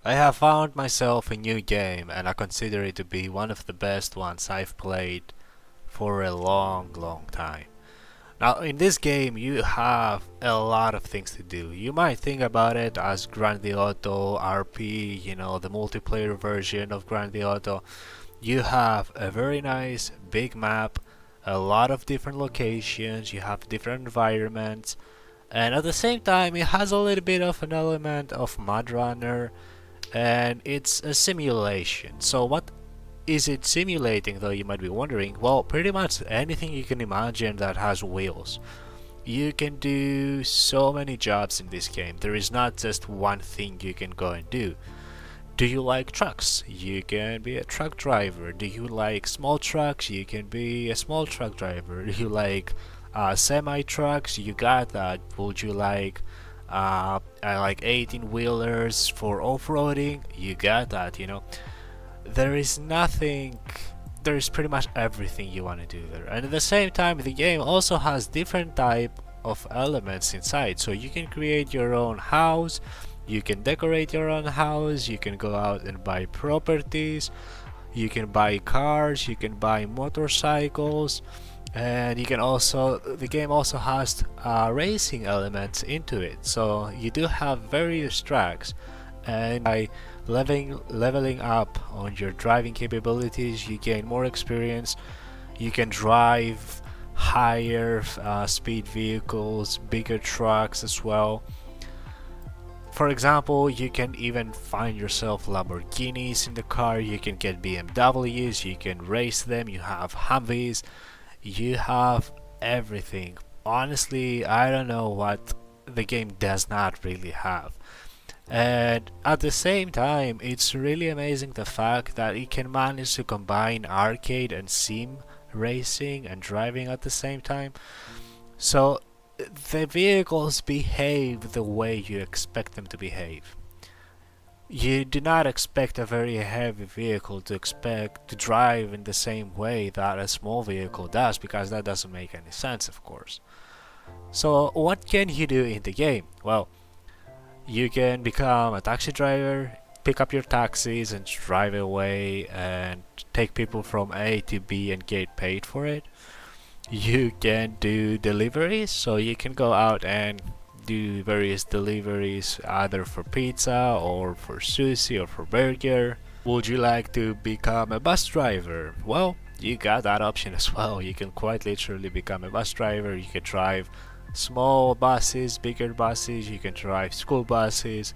I have found myself a new game and I consider it to be one of the best ones I've played for a long time. Now, in this game, you have a lot of things to do. You might think about it as Grand Theft Auto RP, the multiplayer version of Grand Theft Auto. You have a very nice big map, a lot of different locations, you have different environments, and at the same time, it has a little bit of an element of Mud Runner and it's a simulation. So what is it simulating though, you might be wondering? Well, pretty much anything you can imagine that has wheels. You can do so many jobs in this game. There is not just one thing you can go and do. Do you like trucks? You can be a truck driver. Do you like small trucks? You can be a small truck driver. Do you like semi trucks? You got that. Would you like 18 wheelers for off-roading? You got that. There is nothing, there is pretty much everything you want to do there. And at the same time, the game also has different type of elements inside, so you can create your own house, you can decorate your own house, you can go out and buy properties, you can buy cars, you can buy motorcycles, and you can also, the game also has racing elements into it, so you do have various tracks, and by leveling up on your driving capabilities, you gain more experience. You can drive higher speed vehicles, bigger trucks as well. For example, you can even find yourself Lamborghinis in the car, you can get BMWs, you can race them, you have Humvees, you have everything. Honestly, I don't know what the game does not really have. And at the same time, it's really amazing the fact that it can manage to combine arcade and sim racing and driving at the same time. So the vehicles behave the way you expect them to behave. You do not expect a very heavy vehicle to expect to drive in the same way that a small vehicle does, because that doesn't make any sense, of course. So what can you do in the game? Well, you can become a taxi driver, pick up your taxis and drive away and take people from A to B and get paid for it. You can do deliveries, so you can go out and do various deliveries either for pizza or for sushi or for burger. Would you like to become a bus driver? Well, you got that option as well. You can quite literally become a bus driver. You can drive small buses, bigger buses, you can drive school buses.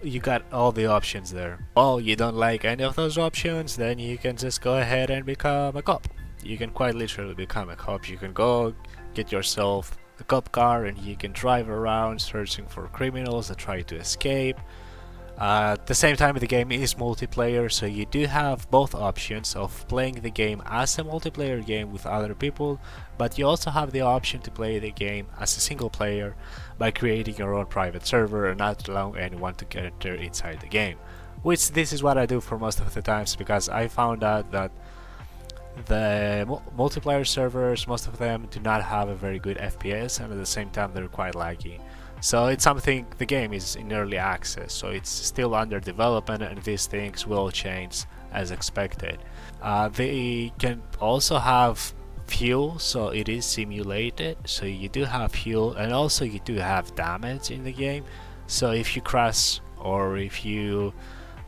You got all the options there. Oh, you don't like any of those options? Then you can just go ahead and become a cop. You can quite literally become a cop. You can go get yourself a cop car and you can drive around searching for criminals that try to escape. At the same time, the game is multiplayer, so you do have both options of playing the game as a multiplayer game with other people, but you also have the option to play the game as a single player by creating your own private server and not allowing anyone to enter inside the game. Which this is what I do for most of the times, because I found out that the multiplayer servers, most of them do not have a very good FPS, and at the same time they're quite laggy. So it's something, the game is in early access, so it's still under development and these things will change as expected. They can also have fuel, so it is simulated, so you do have fuel and also you do have damage in the game. So if you crash or if you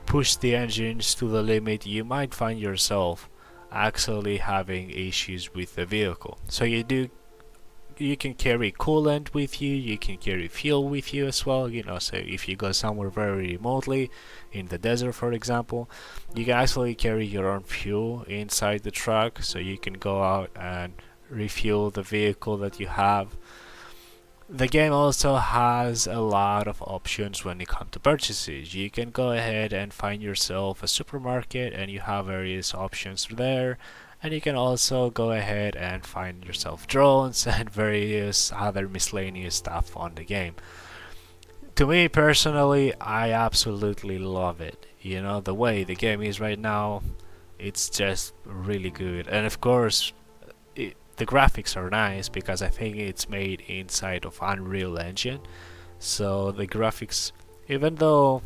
push the engines to the limit, you might find yourself actually having issues with the vehicle. So you can carry coolant with you, you can carry fuel with you as well, so if you go somewhere very remotely, in the desert for example, you can actually carry your own fuel inside the truck, so you can go out and refuel the vehicle that you have. The game also has a lot of options when it comes to purchases. You can go ahead and find yourself a supermarket and you have various options there, and you can also go ahead and find yourself drones and various other miscellaneous stuff on the game. To me personally, I absolutely love it. The way the game is right now, it's just really good. And of course, the graphics are nice because I think it's made inside of Unreal Engine. So the graphics, even though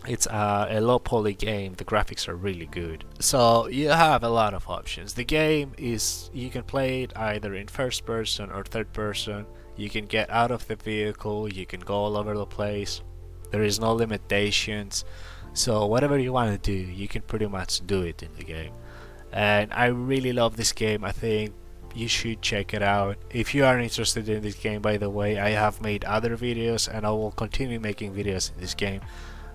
It's a low poly game. The graphics are really good. So you have a lot of options. The game is, you can play it either in first person or third person. You can get out of the vehicle. You can go all over the place. There is no limitations. So whatever you want to do, you can pretty much do it in the game. And I really love this game. I think you should check it out. If you are interested in this game, by the way, I have made other videos and I will continue making videos in this game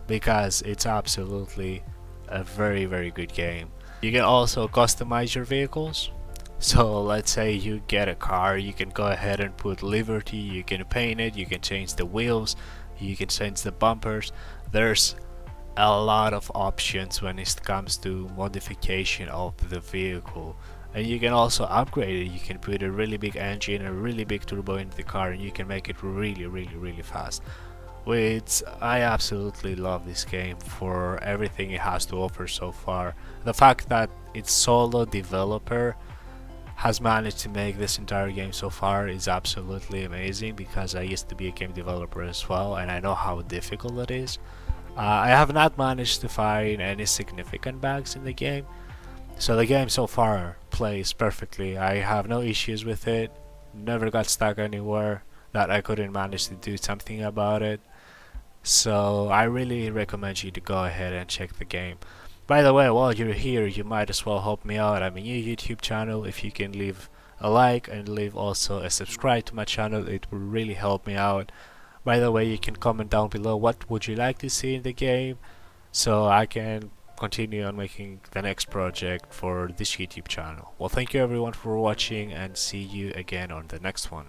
because it's absolutely a very good game. You can also customize your vehicles. So let's say you get a car, you can go ahead and put Liberty, you can paint it, you can change the wheels, you can change the bumpers. There's a lot of options when it comes to modification of the vehicle, and you can also upgrade it. You can put a really big engine, a really big turbo into the car, and you can make it really fast, which I absolutely love this game for everything it has to offer so far. The fact that its solo developer has managed to make this entire game so far is absolutely amazing, because I used to be a game developer as well and I know how difficult it is. I have not managed to find any significant bugs in the game, so the game so far plays perfectly. I have no issues with it, never got stuck anywhere that I couldn't manage to do something about it. So I really recommend you to go ahead and check the game. By the way, while you're here, you might as well help me out. I'm a new YouTube channel. If you can leave a like and leave also a subscribe to my channel, it will really help me out. By the way, you can comment down below what would you like to see in the game, so I can continue on making the next project for this YouTube channel. Well, thank you everyone for watching, and see you again on the next one.